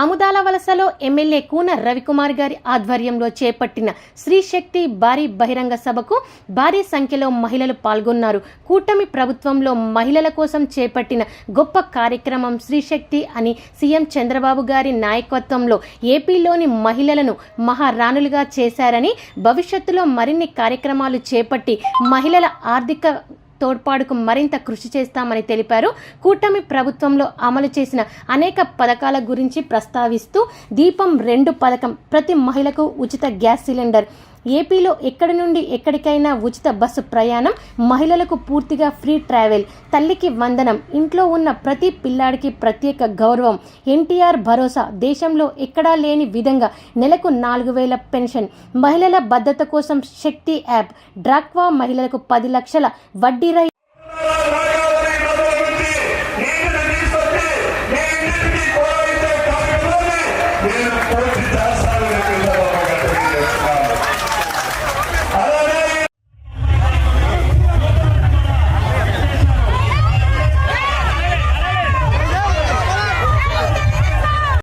ఆముదాల వలసలో MLA Koona Ravikumar గారి ఆధ్వర్యంలో చేపట్టిన స్త్రీ శక్తి భారీ బహిరంగ సభకు భారీ సంఖ్యలో మహిళలు పాల్గొన్నారు. కూటమి ప్రభుత్వంలో మహిళల కోసం చేపట్టిన గొప్ప కార్యక్రమం స్త్రీ శక్తి అని సీఎం చంద్రబాబు గారి నాయకత్వంలో ఏపీలోని మహిళలను మహారాణులుగా చేశారని, భవిష్యత్తులో మరిన్ని కార్యక్రమాలు చేపట్టి మహిళల ఆర్థిక తోడ్పాటుకు మరింత కృషి చేస్తామని తెలిపారు. కూటమి ప్రభుత్వంలో అమలు చేసిన అనేక పథకాల గురించి ప్రస్తావిస్తూ దీపం 2 పథకం, ప్రతి మహిళకు ఉచిత గ్యాస్ సిలిండర్, ఏపీలో ఎక్కడి నుండి ఎక్కడికైనా ఉచిత బస్సు ప్రయాణం, మహిళలకు పూర్తిగా ఫ్రీ ట్రావెల్, తల్లికి వందనం, ఇంట్లో ఉన్న ప్రతి పిల్లాడికి ప్రత్యేక గౌరవం, ఎన్టీఆర్ భరోసా, దేశంలో ఎక్కడా లేని విధంగా నెలకు 4,000 పెన్షన్, మహిళల భద్రత కోసం శక్తి యాప్, డ్రాక్వా మహిళలకు 10 లక్షల వడ్డీ